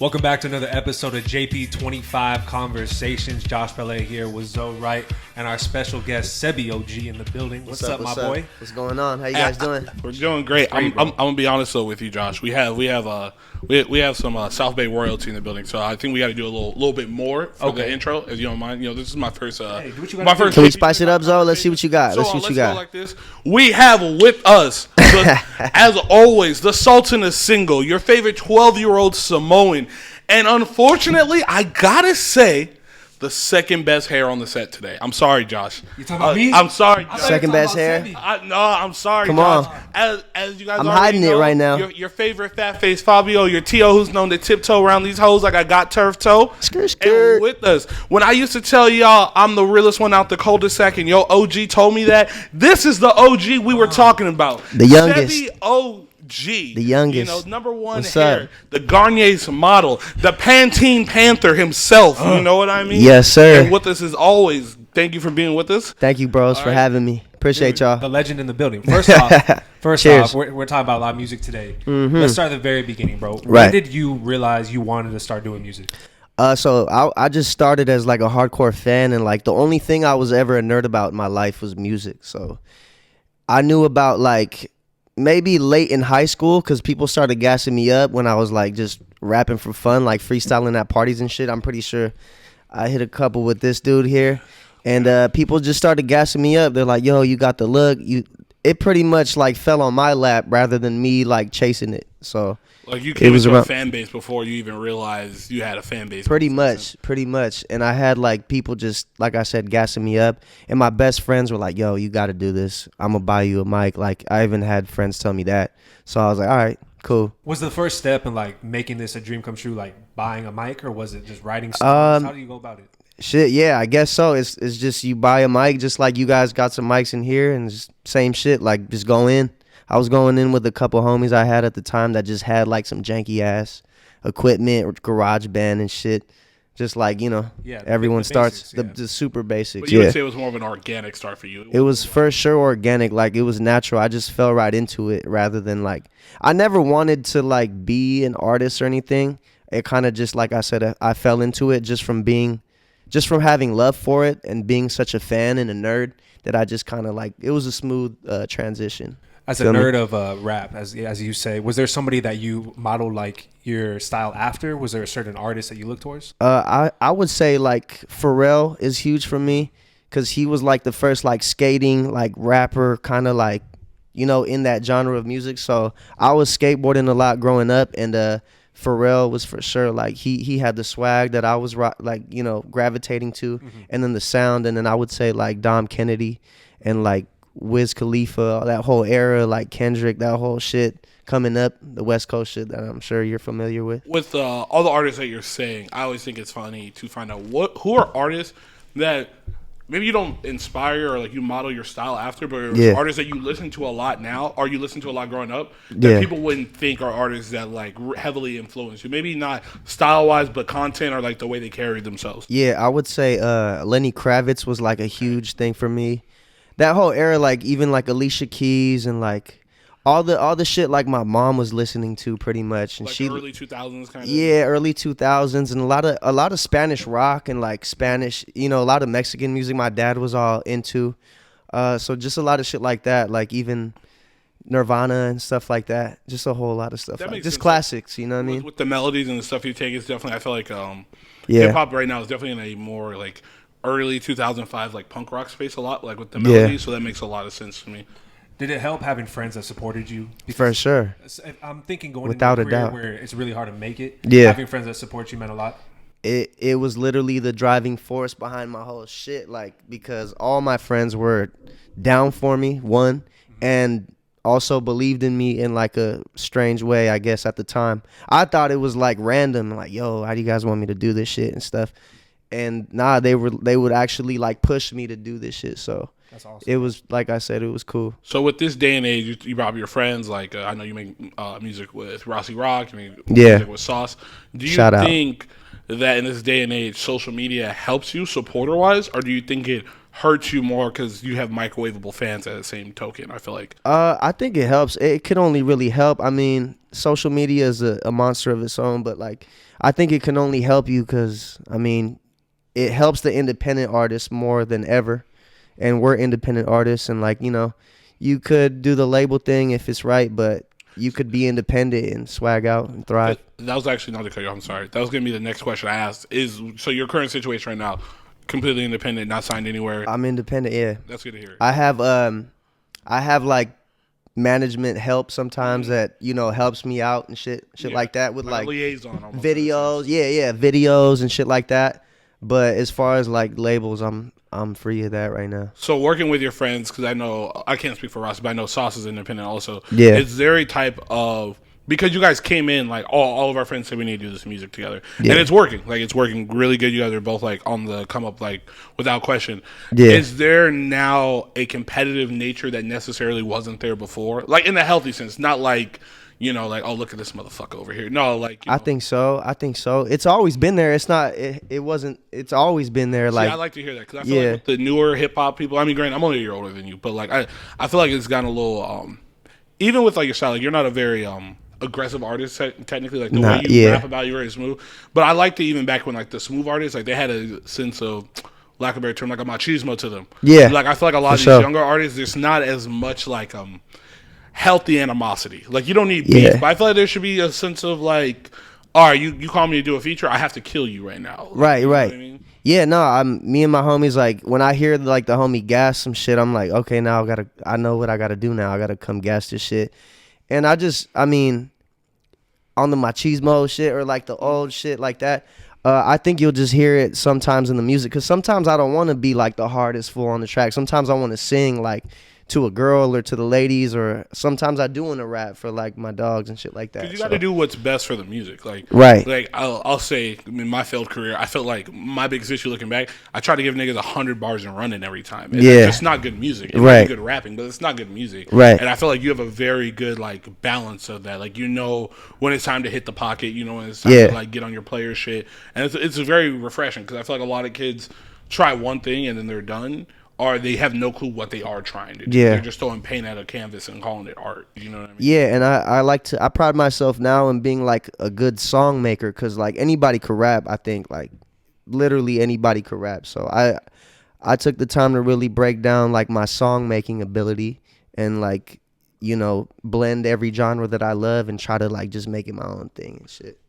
Welcome back to another episode of JP25 Conversations. Josh Palet here with Zoe Wright and our special guest SebbyOG in the building. What's up, my boy? What's going on? How you guys doing? We're doing great. I'm gonna be honest though with you, Josh. We have some South Bay royalty in the building, so I think we got to do a little bit more for the intro, if you don't mind. You know, this is my first. Can we spice it up, Zoe? Let's see what you got. Let's go like this. We have with us, as always, the Sultan is single, your favorite 12-year-old Samoan, and unfortunately, I gotta say, the second best hair on the set today. I'm sorry, Josh. You talking about me? I'm sorry. Second best hair? No, I'm sorry. Come Josh. on. As you guys I'm already hiding know, it right now. Your favorite fat face Savio, your T.O. who's known to tiptoe around these hoes like I got turf toe. Skirt. And with us, when I used to tell y'all I'm the realest one out the cul-de-sac and yo OG told me that, this is the OG we were talking about. The youngest. SebbyOG. The youngest. You know, number one What's hair. up? The Garnier's model. The Pantene Panther himself. You know what I mean? Yes, sir. And with us as always, thank you for being with us. Thank you, bros, for having me. Appreciate y'all. The legend in the building. First off, Cheers. we're talking about live music today. Mm-hmm. Let's start at the very beginning, bro. When Right. did you realize you wanted to start doing music? So I just started as like a hardcore fan, and like the only thing I was ever a nerd about in my life was music. So I knew about like maybe late in high school because people started gassing me up when I was like just rapping for fun, like freestyling at parties and shit. I'm pretty sure I hit a couple with this dude here, and people just started gassing me up. They're like, "Yo, you got the look." It pretty much like fell on my lap rather than me like chasing it. So like you came into a fan base before you even realized you had a fan base. Pretty much. And I had like people just, like I said, gassing me up. And my best friends were like, "Yo, you got to do this. I'm going to buy you a mic." Like I even had friends tell me that. So I was like, all right, cool. Was the first step in like making this a dream come true, like buying a mic, or was it just writing songs? How do you go about it? Shit, yeah, I guess so. It's just you buy a mic, just like you guys got some mics in here, and just same shit. Like just go in. I was going in with a couple homies I had at the time that just had like some janky ass equipment or garage band and shit. Just like, you know, everyone starts the super basics. But you would say it was more of an organic start for you. It was for sure organic. Like it was natural. I just fell right into it rather than like, I never wanted to like be an artist or anything. It kind of just, like I said, I fell into it just from having love for it and being such a fan and a nerd that I just kind of like, it was a smooth transition. As a nerd of rap, as you say, was there somebody that you modeled like your style after? Was there a certain artist that you looked towards? I would say like Pharrell is huge for me because he was like the first like skating like rapper kind of like, you know, in that genre of music. So I was skateboarding a lot growing up, and Pharrell was for sure like he had the swag that I was like, you know, gravitating to, and then the sound, and then I would say like Dom Kennedy and like Wiz Khalifa, that whole era, like Kendrick, that whole shit coming up, the West Coast shit that I'm sure you're familiar with. With all the artists that you're saying, I always think it's funny to find out who are artists that maybe you don't inspire or like you model your style after, but artists that you listen to a lot now or you listen to a lot growing up that people wouldn't think are artists that like heavily influence you. Maybe not style wise, but content or like the way they carry themselves. Yeah, I would say Lenny Kravitz was like a huge thing for me. That whole era, like even like Alicia Keys and like all the shit like my mom was listening to pretty much, and like she early 2000s kind of. Yeah, early 2000s, and a lot of Spanish rock and like Spanish, you know, a lot of Mexican music my dad was all into. So just a lot of shit like that, like even Nirvana and stuff like that. Just a whole lot of stuff, like just classics, you know what I mean? With the melodies and the stuff you take, it's definitely, I feel like hip hop right now is definitely in a more like early 2005 like punk rock space a lot, like with the melodies, so that makes a lot of sense to me. Did it help having friends that supported you? For sure. I'm thinking going without into a career doubt where it's really hard to make it. Yeah. Having friends that support you meant a lot. It was literally the driving force behind my whole shit, like because all my friends were down for me, and also believed in me in like a strange way, I guess at the time. I thought it was like random, like, yo, how do you guys want me to do this shit and stuff? And nah, they would actually like push me to do this shit. So that's awesome. It was, like I said, it was cool. So with this day and age, you brought up your friends. Like I know you make music with Rossi Rock. You make music with Sauce. Do you think that in this day and age, social media helps you supporter wise, or do you think it hurts you more because you have microwavable fans at the same token? I feel like. I think it helps. It could only really help. I mean, social media is a monster of its own, but like, I think it can only help you because, I mean, it helps the independent artists more than ever. And we're independent artists, and like, you know, you could do the label thing if it's right, but you could be independent and swag out and thrive. That was actually not to cut you off. I'm sorry. That was going to be the next question I asked. So your current situation right now, completely independent, not signed anywhere? I'm independent, yeah. That's good to hear. I have like management help sometimes that, you know, helps me out and shit like that with like liaison almost, videos, videos and shit like that. But as far as like labels, I'm free of that right now. So working with your friends, because I know, I can't speak for Ross, but I know Sauce is independent also. Yeah. Is there a type of, because you guys came in, like all of our friends said we need to do this music together. Yeah. And it's working. Like it's working really good. You guys are both like on the come up, like without question. Yeah. Is there now a competitive nature that necessarily wasn't there before? Like in the healthy sense, not like, you know, like, oh, look at this motherfucker over here. No, like, you know. I think so. It's always been there. It's not, it wasn't, it's always been there. Like, I like to hear that because I feel like with the newer hip hop people, I mean, granted, I'm only a year older than you, but like, I feel like it's gotten a little, even with like your style, like, you're not a very, aggressive artist technically, like the way you rap about, you're very smooth. But I like to, even back when like the smooth artists, like they had a sense of, lack of a better term, like a machismo to them. Yeah. Like I feel like a lot of these younger artists, there's not as much like, healthy animosity. Like you don't need beef, but I feel like there should be a sense of like, all right, you call me to do a feature, I have to kill you right now. Like, right, you know right. What I mean? Yeah, no, me and my homies, like when I hear like the homie gas some shit, I'm like, okay, now I know what I gotta do now. I gotta come gas this shit. And I mean, on the machismo shit or like the old shit like that, I think you'll just hear it sometimes in the music, because sometimes I don't want to be like the hardest fool on the track. Sometimes I want to sing like to a girl or to the ladies, or sometimes I do want to rap for like my dogs and shit like that. Because you got to do what's best for the music, like right. Like I'll say, in my failed career, I felt like my biggest issue looking back, I try to give niggas 100 bars and running every time. And it's not good music. It might be good rapping, but it's not good music. Right. And I feel like you have a very good like balance of that. Like you know when it's time to hit the pocket, you know when it's time to like get on your player shit, and it's very refreshing because I feel like a lot of kids try one thing and then they're done. Or they have no clue what they are trying to do. Yeah. They're just throwing paint at a canvas and calling it art. You know what I mean? Yeah, and I pride myself now in being like a good song maker, because like anybody could rap. I think like literally anybody could rap. So I took the time to really break down like my song making ability and like, you know, blend every genre that I love and try to like just make it my own thing and shit.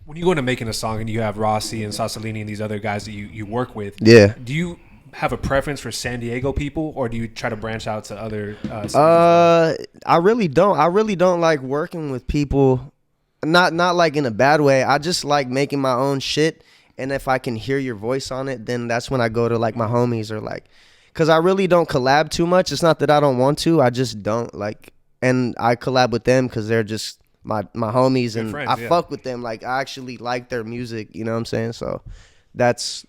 When you go into making a song and you have Rossi and Sassolini and these other guys that you work with, do you have a preference for San Diego people, or do you try to branch out to other cities? I really don't like working with people, not like in a bad way. I just like making my own shit, and if I can hear your voice on it, then that's when I go to like my homies, or like, because I really don't collab too much. It's not that I don't want to, I just don't like, and I collab with them because they're just my homies, and friends, I fuck with them. Like I actually like their music, you know what I'm saying? So that's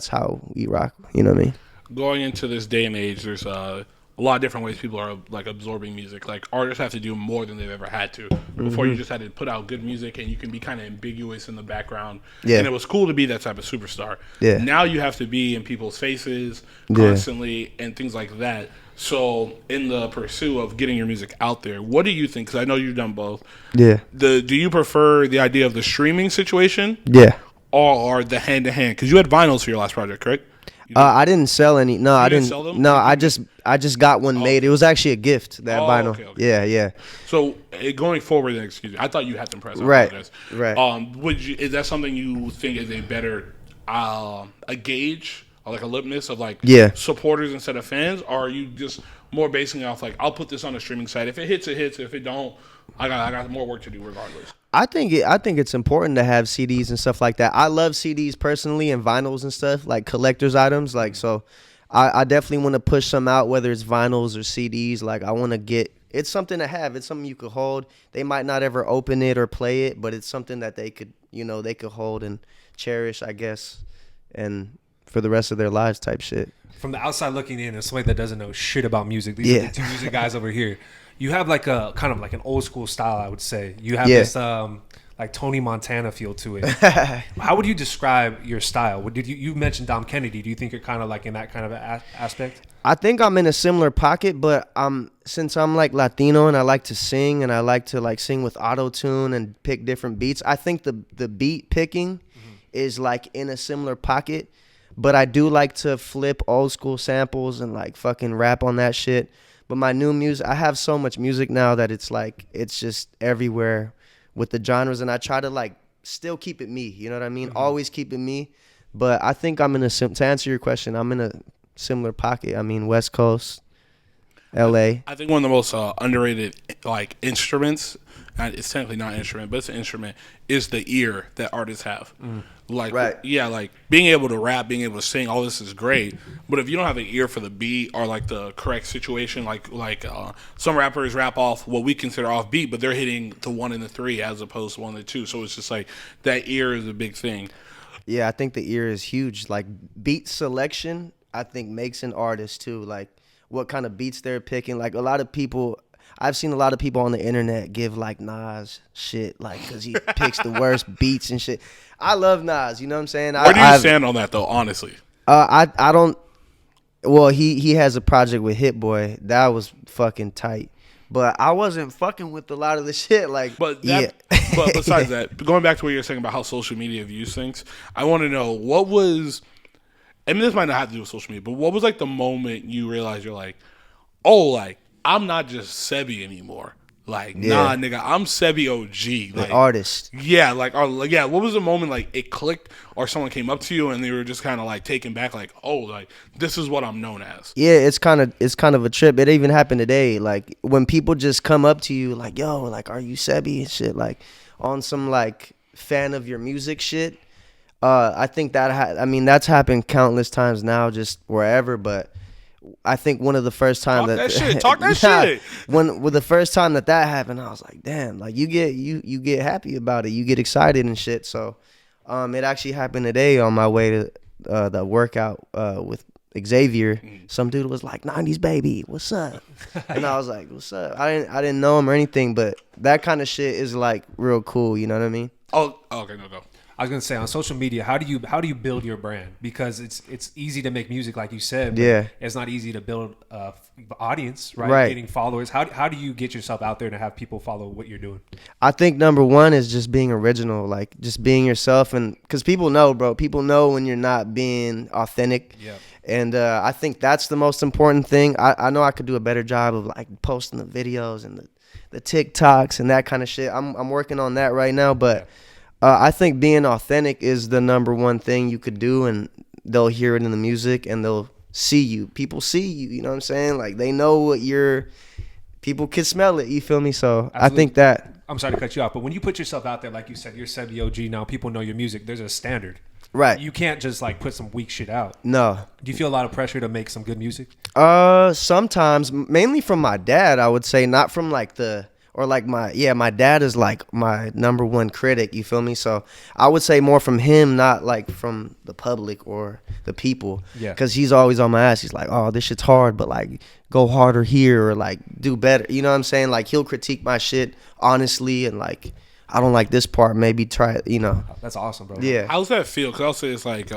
how we rock, you know what I mean? Going into this day and age, there's a lot of different ways people are like absorbing music. Like artists have to do more than they've ever had to. Before you just had to put out good music and you can be kind of ambiguous in the background. Yeah. And it was cool to be that type of superstar. Yeah. Now you have to be in people's faces constantly and things like that. So in the pursuit of getting your music out there, what do you think? Because I know you've done both. Yeah. Do you prefer the idea of the streaming situation? Yeah. Or the hand-to-hand? Because you had vinyls for your last project, correct? I didn't sell any. No, I didn't. Sell them? No, I just got one made. It was actually a gift, that vinyl. Okay. Yeah. So going forward, then, excuse me, I thought you had them pressed. Right. Is that something you think is a better a gauge or like a litmus of like supporters instead of fans? Or are you just more basing it off like, I'll put this on a streaming site. If it hits, it hits. If it don't, I got more work to do regardless. I think it's important to have CDs and stuff like that. I love CDs personally and vinyls and stuff, like collector's items. Like, so I definitely want to push some out, whether it's vinyls or CDs. Like, I want to get, it's something to have. It's something you could hold. They might not ever open it or play it, but it's something that they could, you know, they could hold and cherish, I guess, and for the rest of their lives type shit. From the outside looking in, as somebody that doesn't know shit about music, these are the two music guys over here. You have like a kind of like an old school style, I would say. You have this like Tony Montana feel to it. How would you describe your style? Did you mentioned Dom Kennedy? Do you think you're kind of like in that kind of aspect? I think I'm in a similar pocket, but since I'm like Latino and I like to sing and I like to like sing with auto tune and pick different beats, I think the beat picking is like in a similar pocket. But I do like to flip old school samples and like fucking rap on that shit. But my new music, I have so much music now that it's like it's just everywhere with the genres, and I try to like still keep it me. You know what I mean? Always keep it me. But I think I'm in to answer your question, I'm in a similar pocket. I mean, West Coast, L.A. I think one of the most underrated like instruments, and it's technically not an instrument, but it's an instrument, is the ear that artists have. Like, right. Yeah, like being able to rap, being able to sing, all this is great. But if you don't have an ear for the beat or like the correct situation, like some rappers rap off what we consider off beat, but they're hitting the 1 and the 3 as opposed to 1 and the 2. So it's just like that ear is a big thing. Yeah, I think the ear is huge. Like beat selection, I think makes an artist too. Like what kind of beats they're picking. Like a lot of people, I've seen a lot of people on the internet give like Nas shit, like because he picks the worst beats and shit. I love Nas, you know what I'm saying? Where do you stand on that though, honestly? I don't. Well, he has a project with Hit Boy that was fucking tight, but I wasn't fucking with a lot of the shit. Like, but besides that, going back to what you're saying about how social media views things, I want to know what was. I mean, this might not have to do with social media, but what was like the moment you realized you're like, oh, like I'm not just Sebby anymore. Like, nah, nigga, I'm SebbyOG. Like, an artist. Yeah, yeah. What was the moment like it clicked, or someone came up to you and they were just kind of like taken back, like, oh, like this is what I'm known as. Yeah, it's kind of a trip. It even happened today. Like when people just come up to you, like, yo, like, are you Sebby and shit, like on some like fan of your music shit. I think that that's happened countless times now, just wherever, but. I think one of the first time Talk that shit. With the first time that happened, I was like, damn, like you get happy about it, you get excited and shit. So, it actually happened today on my way to the workout with Xavier. Some dude was like, "90s baby, what's up?" And I was like, "What's up?" I didn't know him or anything, but that kind of shit is like real cool. You know what I mean? Oh, okay, no. I was gonna say on social media, how do you build your brand? Because it's easy to make music, like you said. But it's not easy to build audience, right? Right. Getting followers. How do you get yourself out there to have people follow what you're doing? I think number one is just being original, like just being yourself, and because people know, bro. People know when you're not being authentic. Yeah. And I think that's the most important thing. I know I could do a better job of like posting the videos and the TikToks and that kind of shit. I'm working on that right now, but. I think being authentic is the number one thing you could do, and they'll hear it in the music and they'll see you. People see you, you know what I'm saying? Like they know what people can smell it, you feel me? So absolutely. I think that. I'm sorry to cut you off, but when you put yourself out there, like you said, you're SebbyOG now, people know your music. There's a standard. Right. You can't just like put some weak shit out. No. Do you feel a lot of pressure to make some good music? Sometimes, mainly from my dad, I would say, not from like my dad is like my number one critic, you feel me? So I would say more from him, not like from the public or the people. Yeah. Because he's always on my ass. He's like, oh, this shit's hard, but like go harder here or like do better. You know what I'm saying? Like he'll critique my shit honestly and like, I don't like this part, maybe try it, you know. That's awesome, bro. Yeah. How's that feel? Because I'll say it's like,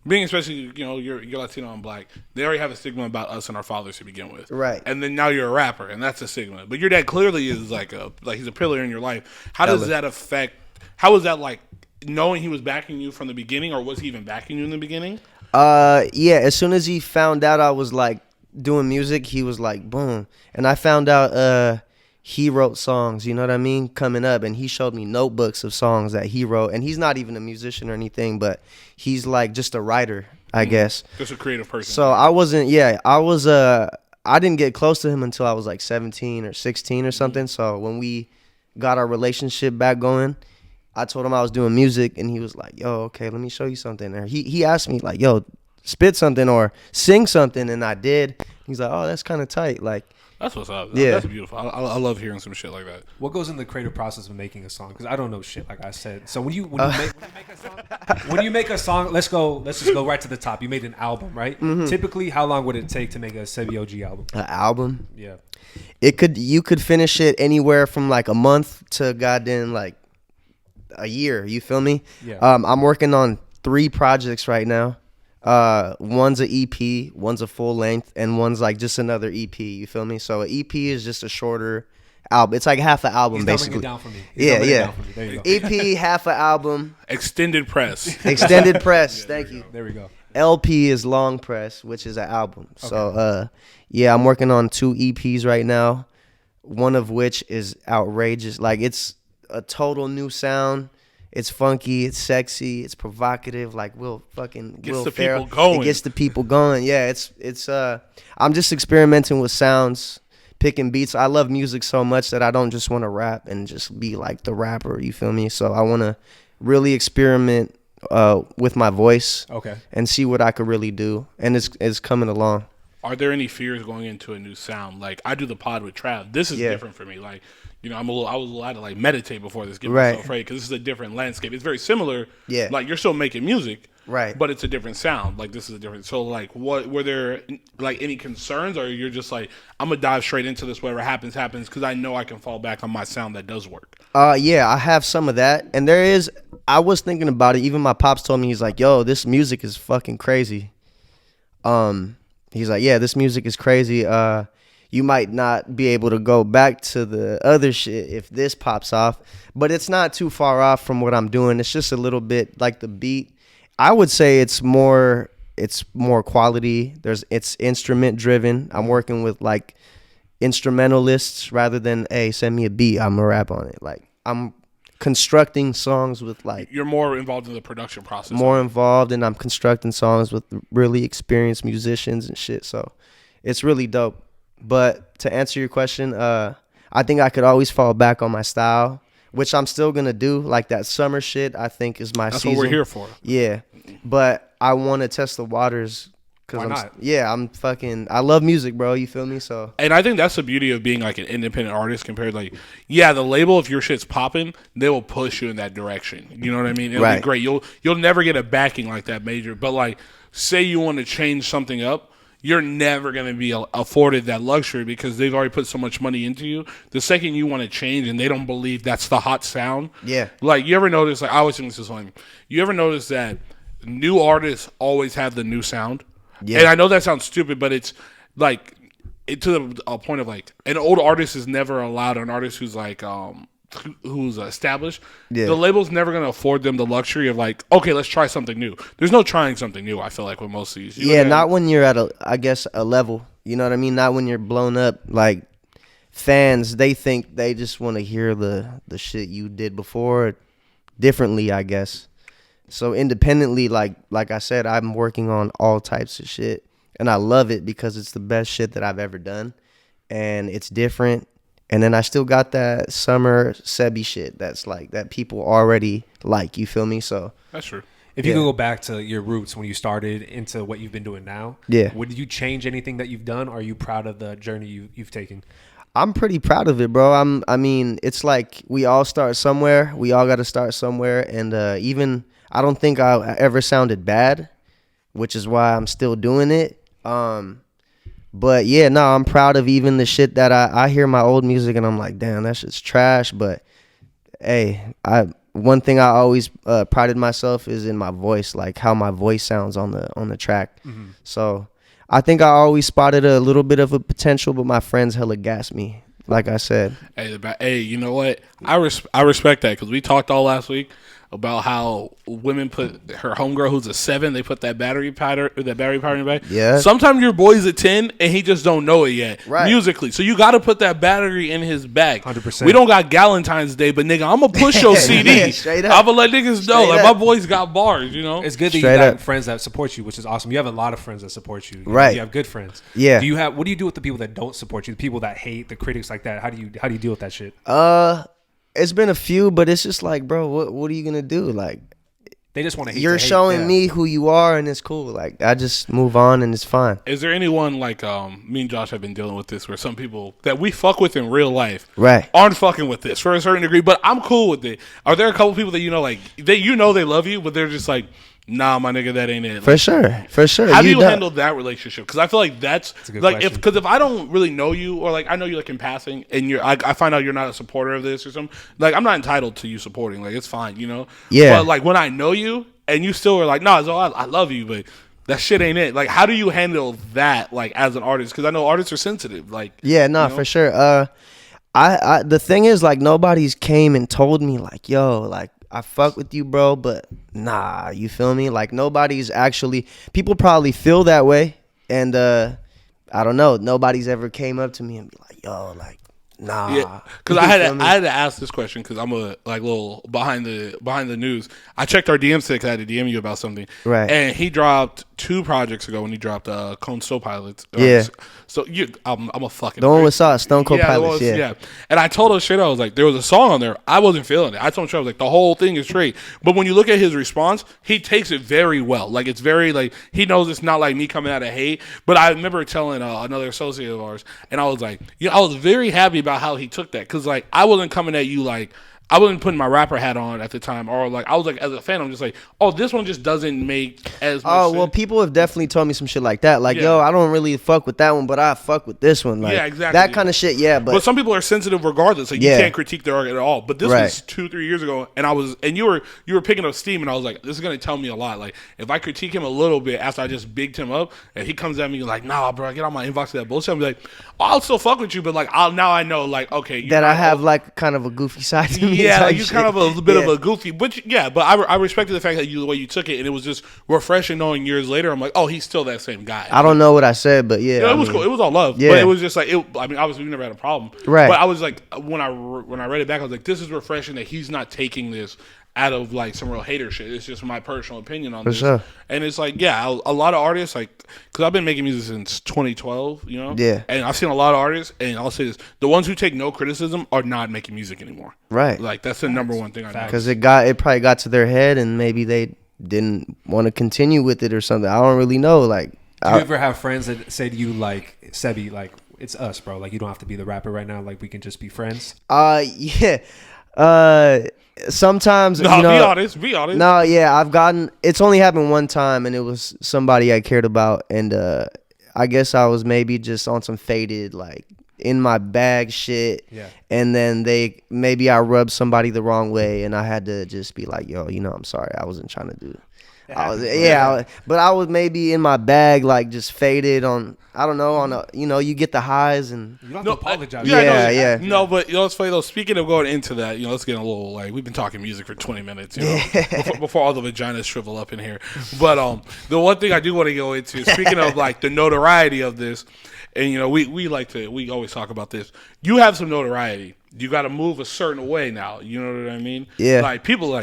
being especially, you know, you're Latino and black, they already have a stigma about us and our fathers to begin with. Right. And then now you're a rapper, and that's a stigma. But your dad clearly is like he's a pillar in your life. How does that affect, how was that like knowing he was backing you from the beginning, or was he even backing you in the beginning? Yeah, as soon as he found out I was like doing music, he was like, boom. And I found out he wrote songs, you know what I mean, coming up, and he showed me notebooks of songs that he wrote, and he's not even a musician or anything, but he's like just a writer, I guess. Just a creative person. So I didn't get close to him until I was like 17 or 16 or something. So when we got our relationship back going, I told him I was doing music, and he was like, yo, okay, let me show you something. Or he asked me like, yo, spit something or sing something, and I did. He's like, oh, that's kind of tight, like. That's what's up. Yeah. That's beautiful. I love hearing some shit like that. What goes in the creative process of making a song? Because I don't know shit, like I said. So when you make a song, let's just go right to the top. You made an album, right? Mm-hmm. Typically, how long would it take to make a SebbyOG album? An album? Yeah. You could finish it anywhere from like a month to goddamn like a year. You feel me? Yeah. I'm working on 3 projects right now. One's an EP, one's a full length, and one's like just another EP. You feel me? So an EP is just a shorter album. It's like half an album, He's basically. It down for me. Yeah. There you go. EP, half an album. Extended press. Extended press. Thank you. There we go. LP is long press, which is an album. Okay. So yeah, I'm working on 2 EPs right now. One of which is outrageous. Like, it's a total new sound. It's funky, it's sexy, it's provocative. Like Will Ferrell. It gets the people going. Yeah, it's I'm just experimenting with sounds, picking beats. I love music so much that I don't just want to rap and just be like the rapper. You feel me? So I want to really experiment with my voice. Okay. And see what I could really do. And it's coming along. Are there any fears going into a new sound? Like, I do the pod with Trav. This is different for me. Like, you know, I was allowed to like meditate before this, get myself ready, because this is a different landscape. It's very similar. Yeah. Like, you're still making music. Right. But it's a different sound. Like, this is a different. So, like, what were there like any concerns, or you're just like, I'm gonna dive straight into this, whatever happens, because I know I can fall back on my sound that does work. Yeah, I have some of that, and there is. I was thinking about it. Even my pops told me, he's like, "Yo, this music is fucking crazy." He's like, "Yeah, this music is crazy. You might not be able to go back to the other shit if this pops off, but it's not too far off from what I'm doing. It's just a little bit like the beat. I would say it's more quality. It's instrument driven. I'm working with like instrumentalists rather than, hey, send me a beat, I'm gonna rap on it. Like, I'm constructing songs with like, you're more involved in the production process. More involved, and I'm constructing songs with really experienced musicians and shit. So it's really dope. But to answer your question, I think I could always fall back on my style, which I'm still gonna do. Like that summer shit, I think is my season. That's what we're here for. Yeah, but I want to test the waters. Why not? I love music, bro. You feel me? So, and I think that's the beauty of being like an independent artist compared to like, the label, if your shit's popping, they will push you in that direction. You know what I mean? It'll be great. You'll never get a backing like that major. But like, say you want to change something up, you're never going to be afforded that luxury because they've already put so much money into you. The second you want to change and they don't believe that's the hot sound. Yeah. Like, you ever notice, like, I always think this is funny. You ever notice that new artists always have the new sound? Yeah. And I know that sounds stupid, but it's like, to a point of like, an old artist is never allowed, an artist who's like, who's established. Yeah. The label's never going to afford them the luxury of like, okay, let's try something new. There's no trying something new, I feel like, with most of these. Not when you're at a level. You know what I mean? Not when you're blown up. Like, fans, they think they just want to hear the shit you did before differently, I guess. So independently, like I said, I'm working on all types of shit, and I love it because it's the best shit that I've ever done, and it's different. And then I still got that summer Sebby shit that's like that people already like. You feel me? So that's true. If you could go back to your roots when you started into what you've been doing now, would you change anything that you've done? Or are you proud of the journey you've taken? I'm pretty proud of it, bro. I mean, it's like we all start somewhere. We all got to start somewhere, and even. I don't think I ever sounded bad, which is why I'm still doing it. But yeah, no, I'm proud of even the shit that I hear my old music and I'm like, damn, that shit's trash. But hey, one thing I always prided myself is in my voice, like how my voice sounds on the track. Mm-hmm. So I think I always spotted a little bit of a potential, but my friends hella gassed me, like I said. Hey, you know what? I respect that because we talked all last week about how women put her homegirl who's a 7, they put that battery powder in the bag. Yeah. Sometimes your boy's a 10 and he just don't know it yet. Right. Musically. So you gotta put that battery in his bag. 100%. We don't got Galentine's Day, but nigga, I'm gonna push your CD. Straight up. I'm gonna let niggas know. Like, my boy's got bars, you know? It's good that you got friends that support you, which is awesome. You have a lot of friends that support you. Right. You have good friends. Yeah. What do you do with the people that don't support you? The people that hate, the critics like that? How do you deal with that shit? It's been a few, but it's just like, bro, what are you gonna do? Like, they just want to hate. You're showing me who you are, and it's cool. Like, I just move on, and it's fine. Is there anyone like me and Josh have been dealing with this, where some people that we fuck with in real life, aren't fucking with this for a certain degree, but I'm cool with it? Are there a couple people that like they love you, but they're just like, nah, my nigga, that ain't it. For sure. How do you handle that relationship? Because I feel like that's like question. if I don't really know you, or like I know you like in passing, and I find out you're not a supporter of this or something, like I'm not entitled to you supporting. Like it's fine, you know. Yeah. But like when I know you and you still are like, nah, I love you, but that shit ain't it. Like, how do you handle that, like, as an artist? Because I know artists are sensitive. Like, yeah, no, for sure. I the thing is, like, nobody's came and told me, like, yo, like, I fuck with you, bro, but nah, you feel me? Like, nobody's actually, people probably feel that way, and I don't know, nobody's ever came up to me and be like, yo, like, nah. Yeah, because I had to ask this question because I'm a like little behind the news. I checked our DMs today because I had to DM you about something. Right. And he dropped 2 projects ago when he dropped Cone Soul Pilots. Yeah. So I'm a fucking The one with Sauce, Stone Cold Pilots, yeah. And I told him straight, I was like, there was a song on there. I wasn't feeling it. I told him straight, I was like, the whole thing is straight. But when you look at his response, he takes it very well. Like, it's very, like, he knows it's not like me coming out of hate. But I remember telling another associate of ours, and I was like, I was very happy about how he took that. Because, like, I wasn't coming at you like, I wasn't putting my rapper hat on at the time, or like I was like, as a fan, I'm just like, oh, this one just doesn't make as much sense. Well, people have definitely told me some shit like that. Like, yo, I don't really fuck with that one, but I fuck with this one. Like, yeah, exactly. That kind of shit, yeah. But some people are sensitive regardless. Like, you can't critique their art at all. But this was 2-3 years ago, and you were picking up steam, and I was like, this is gonna tell me a lot. Like, if I critique him a little bit after I just bigged him up, and he comes at me like, nah, bro, get out my inbox with that bullshit. I'm like, oh, I'll still fuck with you, but like, now I know, like, okay, that I have like kind of a goofy side to me. Yeah, like, you kind of a bit of a goofy, but I respected the fact that the way you took it, and it was just refreshing knowing years later. I'm like, oh, he's still that same guy. I don't know what I said, but yeah, it was cool. It was all love, but it was just like, I mean, obviously we never had a problem, right? But I was like, when I read it back, I was like, this is refreshing that he's not taking this out of like some real hater shit. It's just my personal opinion on this. Sure. And it's like, yeah, a lot of artists, like, because I've been making music since 2012, you know? Yeah. And I've seen a lot of artists, and I'll say this, the ones who take no criticism are not making music anymore. Right. Like, that's the number one thing I know. Because it probably got to their head, and maybe they didn't want to continue with it or something. I don't really know. Like, do you ever have friends that say to you, like, Sebby, like, it's us, bro. Like, you don't have to be the rapper right now. Like, we can just be friends. Yeah. Sometimes, no, you know, be honest. No, yeah, it's only happened one time, and it was somebody I cared about, and I guess I was maybe just on some faded, like, in my bag shit. Yeah. And then maybe I rubbed somebody the wrong way, and I had to just be like, yo, you know, I'm sorry, I wasn't trying to do it. But I was maybe in my bag, like, just faded on, I don't know, on a, you know, you get the highs and you don't have to apologize. Yeah. No, but you know, it's funny though. Speaking of going into that, you know, let's get a little, like, we've been talking music for 20 minutes, you know, before all the vaginas shrivel up in here. But the one thing I do want to go into, speaking of like the notoriety of this, and you know, we always talk about this. You have some notoriety. You got to move a certain way now. You know what I mean? Yeah. Like people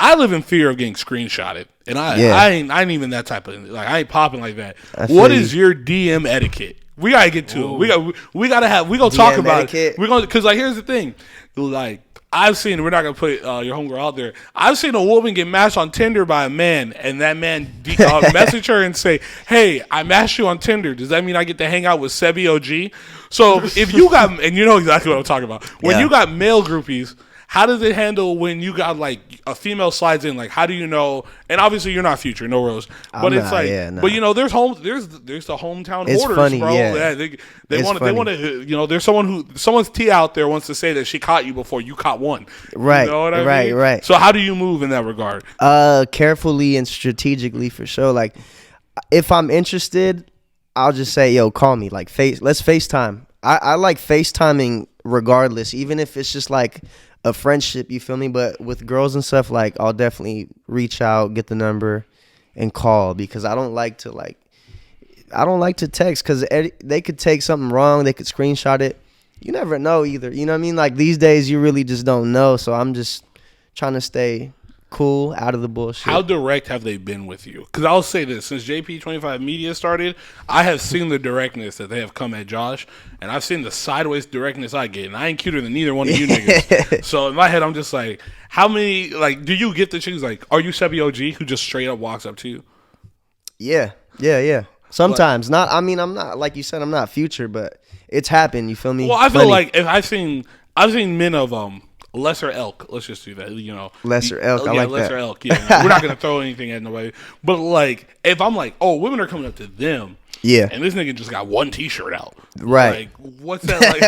I live in fear of getting screenshotted, and I ain't even that type of, like, I ain't popping like that. What is your DM etiquette? We gotta get to it. We gotta talk about etiquette. it. We're gonna, because like, here's the thing, like, I've seen, we're not gonna put your homegirl out there. I've seen a woman get matched on Tinder by a man, and that man message her and say, "Hey, I matched you on Tinder. Does that mean I get to hang out with SebbyOG?" So if you got, and you know exactly what I'm talking about, when you got male groupies, how does it handle when you got like a female slides in? Like, how do you know? And obviously, you're not Future, no Rose, but it's like, but you know, there's the hometown it's hoarders, funny, bro. Yeah. They want to, you know, there's someone's T out there wants to say that she caught you before you caught one. Right, you know what I mean? Right. So how do you move in that regard? Carefully and strategically, for sure. Like, if I'm interested, I'll just say, yo, call me. Like, let's FaceTime. I like FaceTiming regardless, even if it's just like a friendship, you feel me? But with girls and stuff, like, I'll definitely reach out, get the number, and call, because I don't like to text, because they could take something wrong, they could screenshot it. You never know either, you know what I mean? Like, these days, you really just don't know, so I'm just trying to stay cool, out of the bullshit. How direct have they been with you? Because I'll say this, since JP25 Media started, I have seen the directness that they have come at Josh, and I've seen the sideways directness I get, and I ain't cuter than neither one of you niggas. So in my head, I'm just like, how many, like, do you get the chicks, like, are you SebbyOG, who just straight up walks up to you? Yeah. Sometimes. I'm not, like you said, I'm not Future, but it's happened, you feel me? Well, I feel like if I've seen men of lesser elk. Let's just do that. You know, Lesser elk. I like lesser that. elk. Yeah, we're not gonna throw anything at nobody. But like, if I'm like, oh, women are coming up to them. Yeah. And this nigga just got one T-shirt out. Right. Like, what's that like?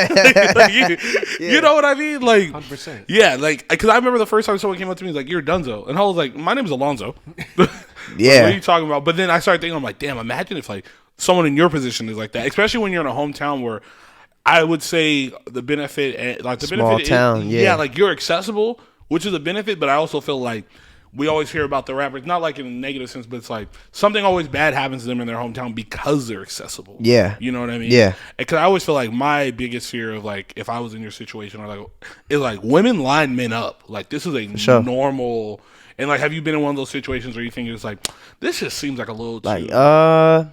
You know what I mean? Like, 100%. Yeah, like, because I remember the first time someone came up to me, was like, "You're Dunzo," and I was like, "My name's Alonzo." Yeah. What are you talking about? But then I started thinking, I'm like, damn, imagine if like someone in your position is like that, especially when you're in a hometown where I would say the benefit, like the Small benefit, town, yeah, like you're accessible, which is a benefit. But I also feel like we always hear about the rappers, not like in a negative sense, but it's like something always bad happens to them in their hometown because they're accessible. Yeah. You know what I mean? Yeah. Because I always feel like my biggest fear of like if I was in your situation or like is like women line men up. Like this is a normal. And like, have you been in one of those situations where you think it's like this just seems like a little like too?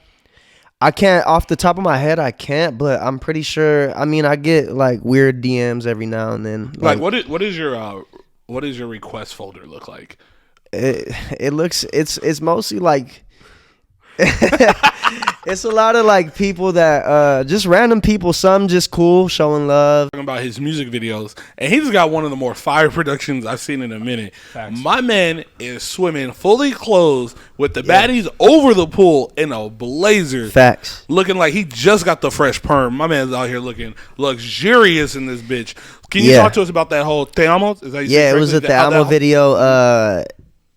I can't off the top of my head. I can't, but I'm pretty sure. I mean, I get like weird DMs every now and then. Like what is your request folder look like? It looks it's mostly like it's a lot of like people that just random people, some just cool, showing love. Talking about his music videos, and he's got one of the more fire productions I've seen in a minute. Facts. My man is swimming fully clothed with the baddies over the pool in a blazer. Facts. Looking like he just got the fresh perm. My man's out here looking luxurious in this bitch. Can you talk to us about that whole Te Amo? Is that it was a Te Amo video.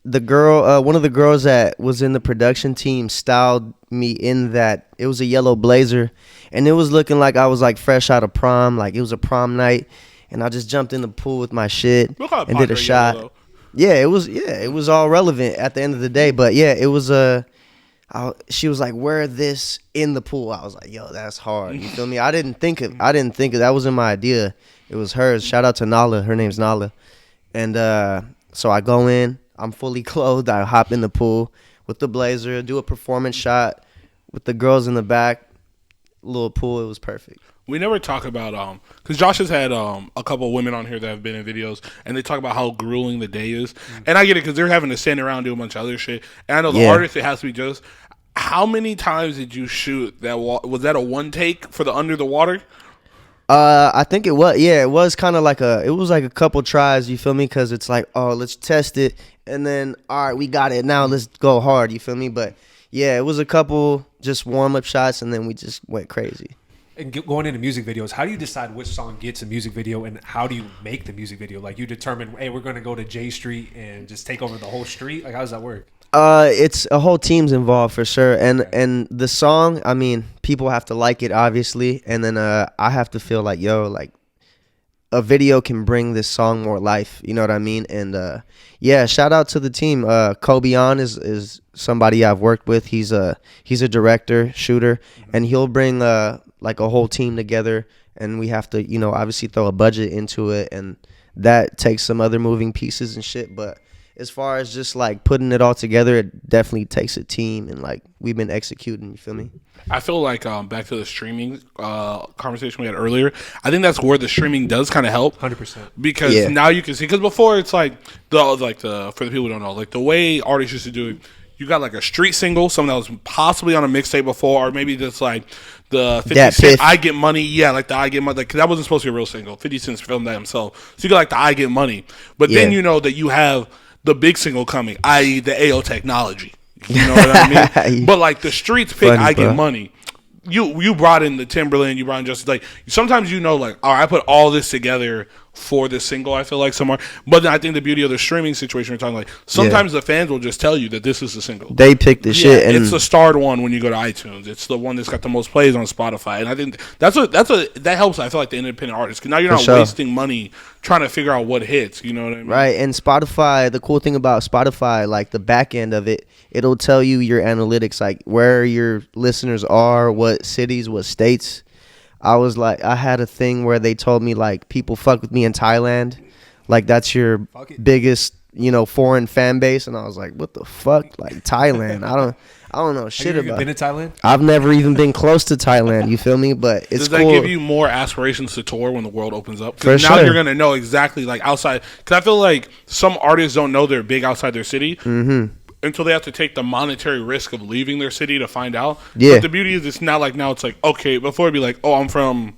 The girl, one of the girls that was in the production team styled me in that. It was a yellow blazer, and it was looking like I was like fresh out of prom. Like it was a prom night, and I just jumped in the pool with my shit and did a shot. Yellow, it was all relevant at the end of the day. But yeah, it was she was like, wear this in the pool. I was like, yo, that's hard. You feel me? I didn't think that wasn't my idea. It was hers. Shout out to Nala. Her name's Nala. And so I go in. I'm fully clothed. I hop in the pool with the blazer, do a performance shot with the girls in the back. Little pool. It was perfect. We never talk about because Josh has had a couple of women on here that have been in videos, and they talk about how grueling the day is. And I get it because they're having to stand around and do a bunch of other shit. And I know the artist, it has to be just. How many times did you shoot that? Was that a one take for the under the water? I think it was. Yeah, it was kind of like a couple tries. You feel me? Because it's like, oh, let's test it, and then all right, we got it. Now let's go hard. You feel me? But yeah, it was a couple just warm up shots, and then we just went crazy. And going into music videos, how do you decide which song gets a music video, and how do you make the music video? Like you determine, hey, we're going to go to J Street and just take over the whole street. Like how does that work? It's a whole team's involved for sure, and the song, I mean, people have to like it obviously, and then I have to feel like, yo, like a video can bring this song more life, you know what I mean? And yeah, shout out to the team. Kobe On is somebody I've worked with. He's a director, shooter, and he'll bring like a whole team together, and we have to, you know, obviously throw a budget into it, and that takes some other moving pieces and shit, but as far as just like putting it all together, it definitely takes a team, and like we've been executing. You feel me? I feel like back to the streaming conversation we had earlier. I think that's where the streaming does kind of help, 100%. Because now you can see. Because before it's like for the people who don't know, like the way artists used to do it. You got like a street single, something that was possibly on a mixtape before, or maybe just like the 50 Cent I Get Money. Yeah, like the I Get Money. Like, that wasn't supposed to be a real single. 50 Cent's filmed that himself. So you got like the I Get Money. But then you know that you have the big single coming, i.e. the AO Technology. You know what I mean? But like the streets pick Funny, I Get Money. You brought in the Timberland, you brought in just like sometimes you know like, all right, I put all this together for this single, I feel like somewhere. But then I think the beauty of the streaming situation we're talking like sometimes the fans will just tell you that this is the single. They pick the shit, and it's the starred one when you go to iTunes. It's the one that's got the most plays on Spotify, and I think that helps. I feel like the independent artists, because now you're not wasting money trying to figure out what hits. You know what I mean? Right. And Spotify, the cool thing about Spotify, like the back end of it, it'll tell you your analytics, like where your listeners are, what cities, what states. I had a thing where they told me like people fuck with me in Thailand, like that's your biggest, you know, foreign fan base, and I was like, what the fuck, like Thailand? I don't know shit about. Have you been to Thailand? I've never even been close to Thailand. You feel me? But it's cool. Does that give you more aspirations to tour when the world opens up? For now sure. You're gonna know exactly like outside. Because I feel like some artists don't know they're big outside their city. Mm-hmm. Until they have to take the monetary risk of leaving their city to find out. Yeah. But the beauty is it's not like now it's like, okay, before it'd be like, oh, I'm from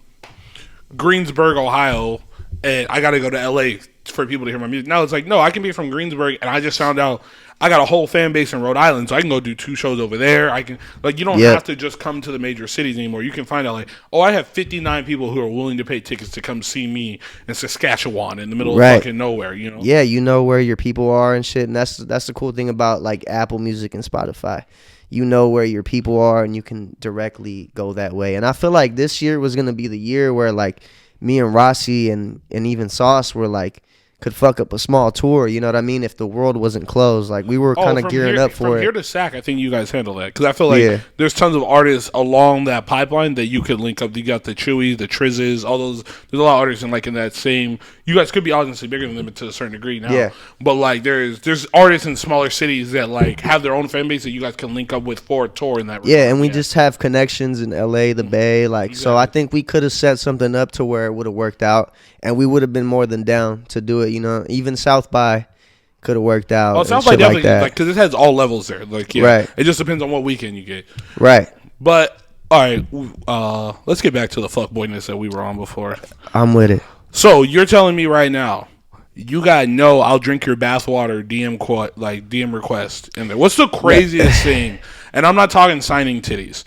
Greensburg, Ohio, and I got to go to L.A. for people to hear my music. Now it's like, no, I can be from Greensburg, and I just found out I got a whole fan base in Rhode Island, so I can go do 2 shows over there. I can, like, you don't have to just come to the major cities anymore. You can find out, like, oh, I have 59 people who are willing to pay tickets to come see me in Saskatchewan in the middle of fucking nowhere, you know? Yeah, you know where your people are and shit, and that's the cool thing about, like, Apple Music and Spotify. You know where your people are, and you can directly go that way. And I feel like this year was going to be the year where, like, me and Rossi and even Sauce were, like, could fuck up a small tour, you know what I mean? If the world wasn't closed, like we were kind of gearing up for it. From here to SAC, I think you guys handle that because I feel like there's tons of artists along that pipeline that you could link up. You got the Chewies, the Trizzes, all those. There's a lot of artists in that same. You guys could be obviously bigger than them to a certain degree now. But like there's artists in smaller cities that like have their own fan base that you guys can link up with for a tour in that. Yeah, and we just have connections in LA, the Bay, like so. I think we could have set something up to where it would have worked out, and we would have been more than down to do it. You know, even South by could have worked out. Oh, South by definitely, like, because it has all levels there. Like, right. It just depends on what weekend you get. Right. But all right, let's get back to the fuckboyness that we were on before. I'm with it. So you're telling me right now, you got no I'll drink your bathwater DM request in there. What's the craziest thing? And I'm not talking signing titties.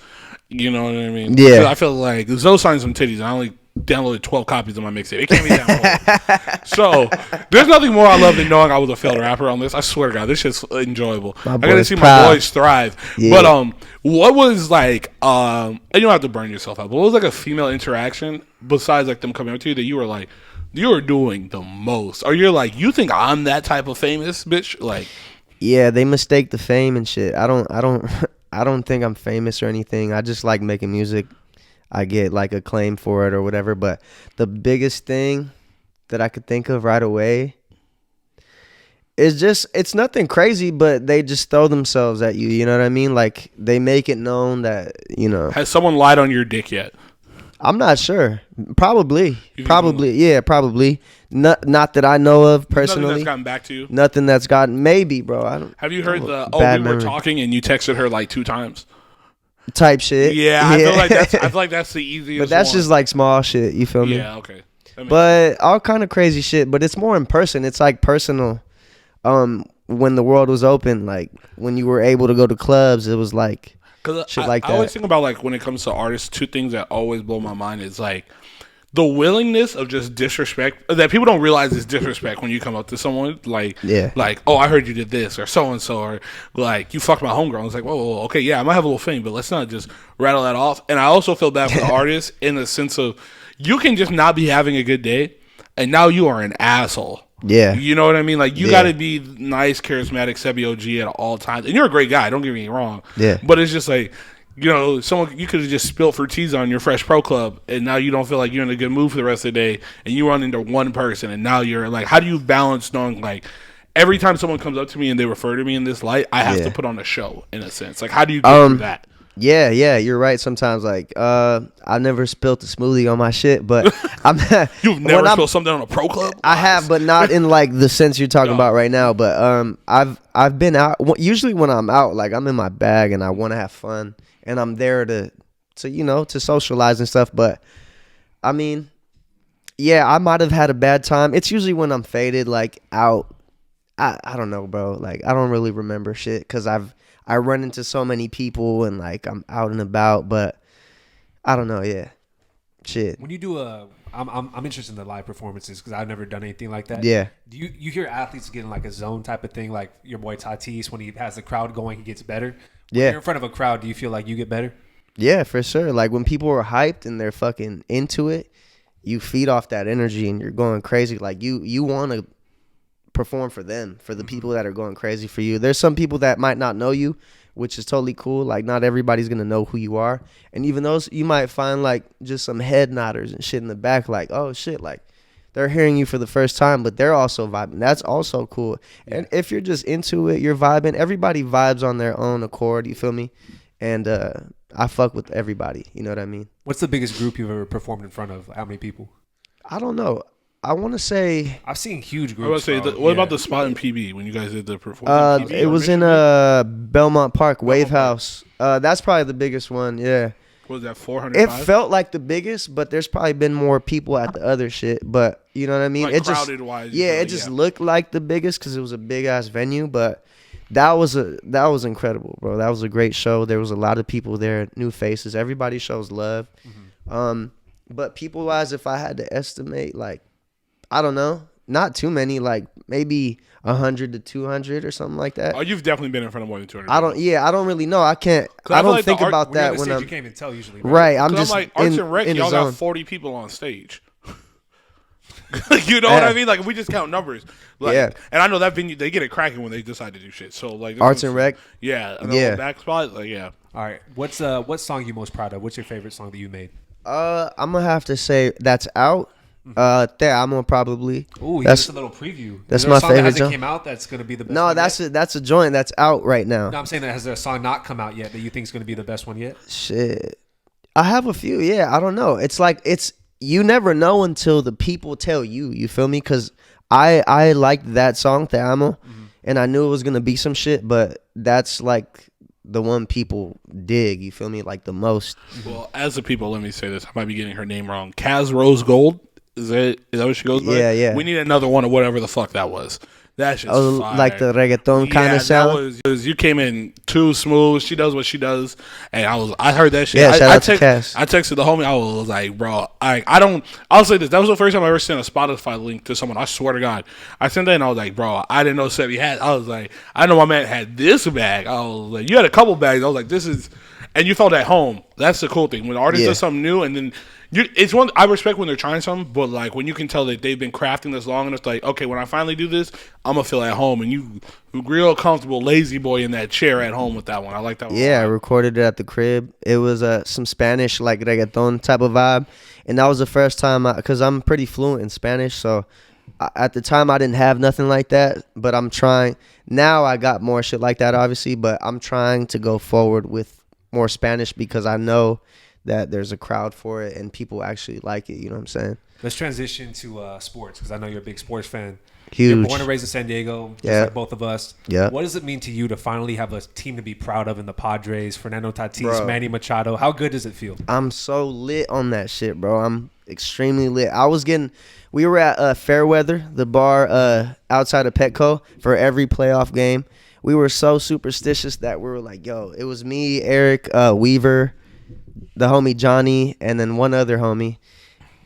You know what I mean? Yeah. I feel like Zoe signed some titties. I only downloaded 12 copies of my mixtape. It can't be that old. So there's nothing more I love than knowing I was a failed rapper on this. I swear to God, this shit's enjoyable. I gotta see my boys thrive. Yeah. But what was like and you don't have to burn yourself out, but what was like a female interaction besides like them coming up to you that you were like, you're doing the most? Or you're like, you think I'm that type of famous bitch? Like, yeah, they mistake the fame and shit. I don't think I'm famous or anything. I just like making music. I get like acclaim for it or whatever. But the biggest thing that I could think of right away is just, it's nothing crazy, but they just throw themselves at you. You know what I mean? Like they make it known that, you know. Has someone lied on your dick yet? I'm not sure. Probably. Yeah, probably. Not that I know of personally. Nothing that's gotten back to you? Nothing that's gotten, maybe, bro. I don't. Have you heard we were talking and you texted her like 2 times? Type shit. Yeah, I feel like that's the easiest. But that's just like small shit. You feel me? Yeah, okay. But all kind of crazy shit. But it's more in person. It's like personal. When the world was open, like when you were able to go to clubs, it was like shit like that. I always think about like when it comes to artists, 2 things that always blow my mind is like the willingness of just disrespect that people don't realize is disrespect when you come up to someone like, oh, I heard you did this or so and so, or like you fucked my homegirl. It's like, whoa, okay, yeah, I might have a little thing, but let's not just rattle that off. And I also feel bad for the artists in the sense of you can just not be having a good day, and now you are an asshole. Yeah, you know what I mean. Like you got to be nice, charismatic, SebbyOG at all times, and you're a great guy. Don't get me wrong. Yeah, but it's just like, you know, you could have just spilled Fertiz on your Fresh Pro Club, and now you don't feel like you're in a good mood for the rest of the day, and you run into one person, and now you're like, how do you balance knowing, like, every time someone comes up to me and they refer to me in this light, I have to put on a show, in a sense. Like, how do you get through that? Yeah, you're right. Sometimes, like, I never spilled a smoothie on my shit, but You've never spilled something on a Pro Club? I have, but not in like the sense you're talking about right now. But I've been out. Usually when I'm out, like I'm in my bag and I want to have fun. And I'm there to you know, to socialize and stuff. But, I mean, yeah, I might have had a bad time. It's usually when I'm faded, like, out. I don't know, bro. Like, I don't really remember shit because I run into so many people and, like, I'm out and about. But, I don't know, yeah. Shit. When you do I'm interested in the live performances because I've never done anything like that. Yeah. Do you hear athletes getting, like, a zone type of thing? Like your boy Tatis, when he has the crowd going, he gets better? When you're in front of a crowd, do you feel like you get better? Yeah, for sure. Like when people are hyped and they're fucking into it, you feed off that energy and you're going crazy. Like you want to perform for them, for the people that are going crazy for you. There's some people that might not know you, which is totally cool. Like not everybody's going to know who you are. And even those, you might find like just some head nodders and shit in the back. Like, oh shit, like they're hearing you for the first time, but they're also vibing. That's also cool. Yeah. And if you're just into it, you're vibing. Everybody vibes on their own accord. You feel me? And I fuck with everybody. You know what I mean? What's the biggest group you've ever performed in front of? How many people? I don't know. I want to say I've seen huge groups. What about the spot in PB when you guys did the performance? It was in Belmont Park, Wave House. That's probably the biggest one. Yeah. Was that 405? It felt like the biggest, but there's probably been more people at the other shit. But you know what I mean? Like it crowded just, wise. yeah, it just looked like the biggest because it was a big ass venue. But that was incredible, bro. That was a great show. There was a lot of people there, new faces. Everybody shows love. But people wise, if I had to estimate, like, I don't know, not too many, like maybe 100 to 200 or something like that. Oh, you've definitely been in front of more than 200. I don't really know. I can't. I don't think about that when I'm. You can't even tell usually. Right. I'm just like Arts and Rec. Y'all got 40 people on stage. You know what I mean? Like we just count numbers. Like, yeah. And I know that venue they get it cracking when they decide to do shit. So like Arts and Rec. Yeah. Yeah. Back spot. Like yeah. All right. What song you most proud of? What's your favorite song that you made? I'm gonna have to say that's out. Te Amo probably. Ooh, that's just a little preview. That's is there my a song favorite. That hasn't came out that's gonna be the best. No, that's a joint that's out right now. No, I'm saying that has there a song not come out yet that you think is gonna be the best one yet? Shit, I have a few. Yeah, I don't know. It's like you never know until the people tell you. You feel me? Because I liked that song Te Amo, and I knew it was gonna be some shit, but that's like the one people dig, you feel me, like the most. Well, as the people, let me say this. I might be getting her name wrong. Kaz Rose Gold. Is that what she goes by? Yeah, yeah. We need another one of whatever the fuck that was. That's just fire. Like the reggaeton kind of sound. That was you came in too smooth. She does what she does, and I heard that shit. Yeah, shout out to Kaz. I texted the homie. I was like, bro, I'll say this. That was the first time I ever sent a Spotify link to someone. I swear to God, I sent that and I was like, bro, I didn't know Sebby had. I was like, I know my man had this bag. I was like, you had a couple bags. I was like, this is, and you felt at home. That's the cool thing when the artist does something new, and then. It's one I respect when they're trying something, but like when you can tell that they've been crafting this long, and it's like, okay, when I finally do this, I'm gonna feel at home, and you real comfortable, lazy boy in that chair at home with that one. I like that one. Yeah, I recorded it at the crib. It was some Spanish like reggaeton type of vibe, and that was the first time because I'm pretty fluent in Spanish, so at the time I didn't have nothing like that, but I'm trying now. I got more shit like that, obviously, but I'm trying to go forward with more Spanish because I know that there's a crowd for it and people actually like it. You know what I'm saying? Let's transition to sports because I know you're a big sports fan. Huge. You're born and raised in San Diego, just like both of us. Yeah. What does it mean to you to finally have a team to be proud of in the Padres? Fernando Tatis, Manny Machado. How good does it feel? I'm so lit on that shit, bro. I'm extremely lit. We were at Fairweather, the bar outside of Petco, for every playoff game. We were so superstitious that we were like, yo, it was me, Eric, Weaver, the homie Johnny, and then one other homie,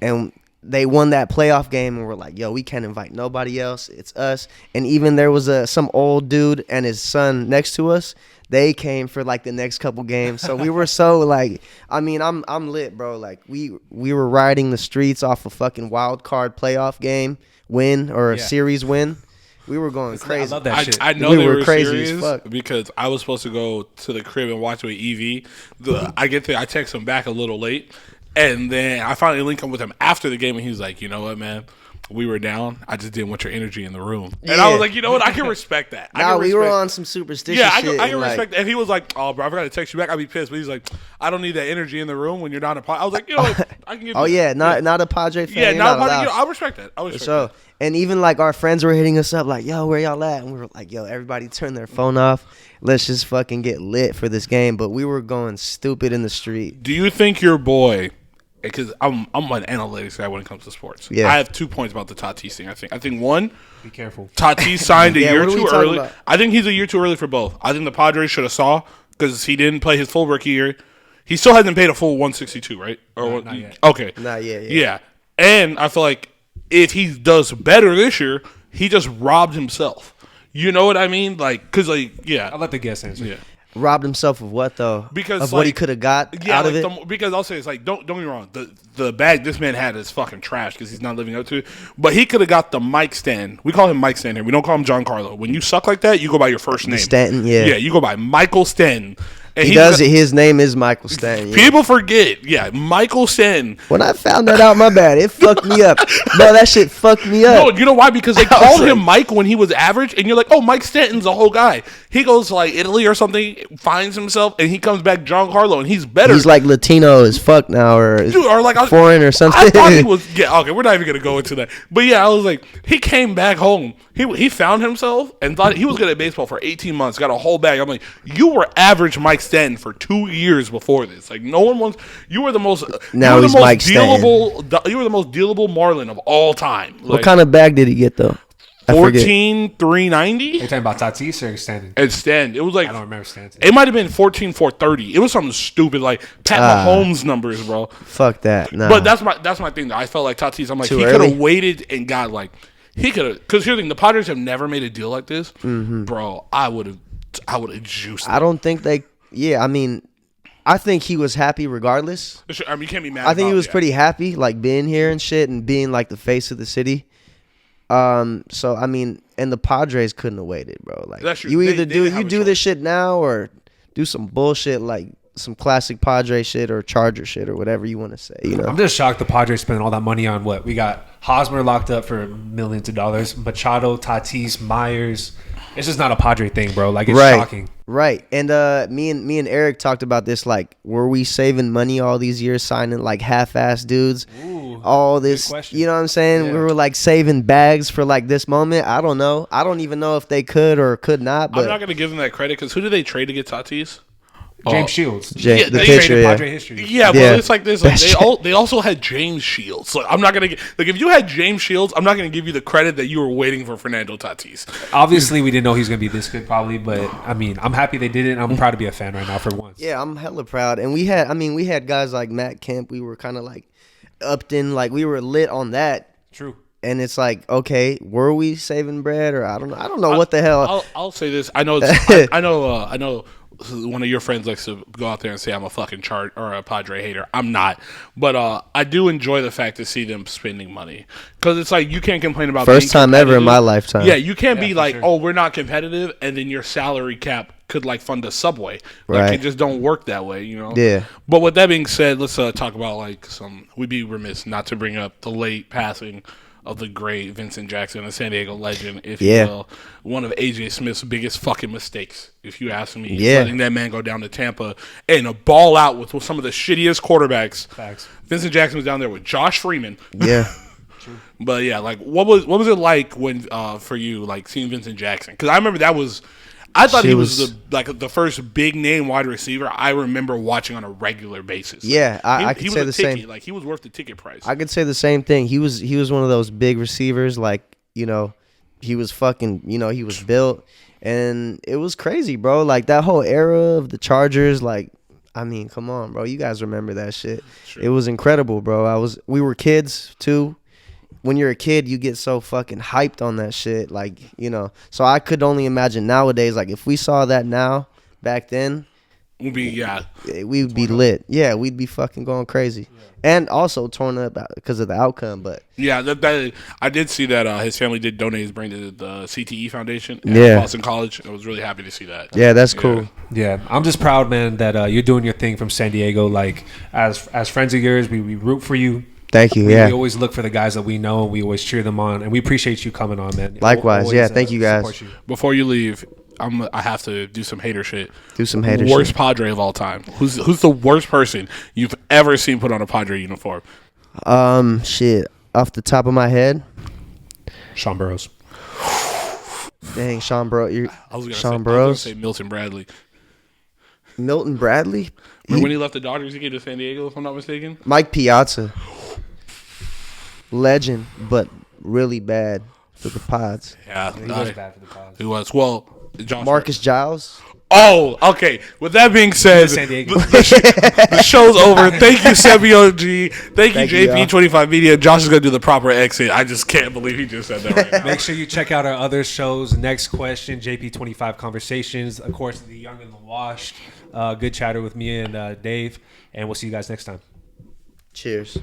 and they won that playoff game, and we're like, yo, we can't invite nobody else. It's us. And even there was some old dude and his son next to us. They came for like the next couple games. So we were so like, I mean, I'm lit, bro. Like we were riding the streets off a fucking wild card playoff game win or a series win. We were going crazy. I love that shit. I know they were crazy as fuck because I was supposed to go to the crib and watch with EV. I text him back a little late, and then I finally linked up with him after the game, and he was like, "You know what, man? We were down. I just didn't want your energy in the room." And I was like, "You know what? I can respect that." We were on some superstitious shit. I can respect that. And he was like, "Oh, bro, I forgot to text you back. I'd be pissed." But he's like, "I don't need that energy in the room when you're down a pod." I was like, "You know what? I can give." Not a Padre fan. Yeah, not a Padre. I respect that. I respect that. And even like our friends were hitting us up like, yo, where y'all at? And we were like, yo, everybody turn their phone off. Let's just fucking get lit for this game. But we were going stupid in the street. Do you think your boy, because I'm an analytics guy when it comes to sports. Yeah. I have 2 points about the Tatis thing. I think one, be careful. Tatis signed a year too early. About? I think he's a year too early for both. I think the Padres should have saw because he didn't play his full rookie year. He still hasn't paid a full 162, right? Or not yet. Okay. Not yet. Yeah. And I feel like if he does better this year, he just robbed himself. You know what I mean? Like, because, like, yeah. I'll let the guest answer. Yeah. Robbed himself of what, though? Because of what he could have got out of it? Because I'll say it's like, don't get me wrong. The bag this man had is fucking trash because he's not living up to it. But he could have got the mic stand. We call him Mike Stanton here. We don't call him John Carlo. When you suck like that, you go by your first name. Stanton, yeah. Yeah, you go by Michael Stanton. And he does it. His name is Michael Stanton. Yeah. People forget. Yeah, Michael Stanton. When I found that out, my bad. It fucked me up. Bro, that shit fucked me up. No, you know why? Because they called him Mike when he was average, and you're like, oh, Mike Stanton's a whole guy. He goes to like Italy or something, finds himself, and he comes back John Carlo, and he's better. He's like Latino as fuck now, or like foreign or something. I thought he was. Yeah, okay, we're not even gonna go into that. But yeah, I was like, he came back home. He found himself and thought he was good at baseball for 18 months. Got a whole bag. I'm like, you were average Mike Stanton for 2 years before this. Like no one wants. You were the most. Now you were he's the most Mike Stanton. dealable. You were the most dealable Marlin of all time. Like, What kind of bag did he get though? I forget. 14,390. You're talking about Tatis or Stanton? And Stanton. It was like I don't remember Stanton. it might have been 14,430. It was something stupid like Pat Mahomes numbers, bro. Fuck that. Nah. But that's my thing. Though. I felt like Tatis. I'm like Too he could early? have waited and got like he could have because here's the thing. The Padres have never made a deal like this, bro. I would have juiced. I don't think they. Yeah, I mean, I think he was happy regardless. I mean, you can't be mad. I think he was yeah. pretty happy, like being here and shit, and being like the face of the city. So I mean, and the Padres couldn't have waited, bro. Like That's true. you either They didn't have a do choice. this shit now or do some bullshit like some classic Padre shit or Charger shit or whatever you want to say. You know, I'm just shocked the Padres spending all that money on what we got. Hosmer locked up for millions of dollars. Machado, Tatis, Myers. It's just not a Padre thing, bro. Like it's shocking. Right. And me and Eric talked about this. Like, were we saving money all these years signing like half-ass dudes? Ooh, all this, question. you know what I'm saying? Yeah. We were like saving bags for like this moment. I don't know. I don't even know if they could or could not. But I'm not gonna give them that credit because who did they trade to get Tatis? James Shields. the they pitcher, Traded yeah. Padre history. Yeah, but Yeah. it's like this. Like, That's they also had James Shields. Like I'm not gonna like if you had James Shields, I'm not gonna give you the credit that you were waiting for Fernando Tatis. Obviously, we didn't know he was going to be this good, probably. But I mean, I'm happy they did it. And I'm proud to be a fan right now for once. Yeah, I'm hella proud. And we had guys like Matt Kemp. We were kind of like upped in, like we were lit on that. True. And it's like, okay, were we saving bread or I don't know. I don't know what the hell. I'll say this. I know. I know. One of your friends likes to go out there and say I'm a fucking chart or a Padre hater. I'm not, but I do enjoy the fact to see them spending money because it's like you can't complain about First being time ever in competitive. my lifetime. Yeah, you can't be for like, sure. oh, we're not competitive, and then your salary cap could like fund a subway. Like Right. it just don't work that way, you know. Yeah. But with that being said, let's talk about like some. We'd be remiss not to bring up the late passing of the great Vincent Jackson, a San Diego legend, if Yeah. you will. One of AJ Smith's biggest fucking mistakes, if you ask me. Yeah. Letting that man go down to Tampa and a ball out with some of the shittiest quarterbacks. Facts. Vincent Jackson was down there with Josh Freeman. Yeah. But yeah, like what was it like when for you like seeing Vincent Jackson? Because I remember I thought he was the first big name wide receiver I remember watching on a regular basis. Yeah, I he could was say a the ticket. same. Like he was worth the ticket price. I could say the same thing. He was one of those big receivers, like, you know, he was fucking, you know, he was built, and it was crazy, bro. Like that whole era of the Chargers, like, I mean, come on, bro. You guys remember that shit. Sure. It was incredible, bro. We were kids too. When you're a kid, you get so fucking hyped on that shit, like, you know. So I could only imagine nowadays, like, if we saw that now, back then, Would be we would be lit. Yeah, we'd be fucking going crazy. Yeah. And also torn up because of the outcome, but yeah. That I did see that his family did donate his brain to the CTE Foundation at Yeah. Boston College. I was really happy to see that. yeah, that's cool. Yeah, I'm just proud, man, that you're doing your thing from San Diego. Like, as friends of yours, we root for you. Thank you. We Yeah. always look for the guys that we know, and we always cheer them on, and we appreciate you coming on, man. Likewise, Always, yeah, thank you, guys. support you. Before you leave, I have to do some hater shit. Do some hater Worst shit. Padre of all time. Who's the worst person you've ever seen put on a Padre uniform? Shit. Off the top of my head, Sean Burrows. dang, Sean Burrows. I was Sean gonna Burrows, say Milton Bradley. Milton Bradley, Remember when he left the Dodgers, he came to San Diego, if I'm not mistaken? Mike Piazza, legend, but really bad for the Pods. Yeah, He was bad for the Pods. he was. Well, Josh Marcus Giles. Oh, okay. With that being said, San Diego. the show's over. Thank you, SebbyOG. Thank you, Thank you, y'all. JP25 Media. Josh is going to do the proper exit. I just can't believe he just said that right now. Make sure you check out our other shows. Next question, JP25 Conversations. Of course, The Young and the Washed. Good chatter with me and Dave. And we'll see you guys next time. Cheers.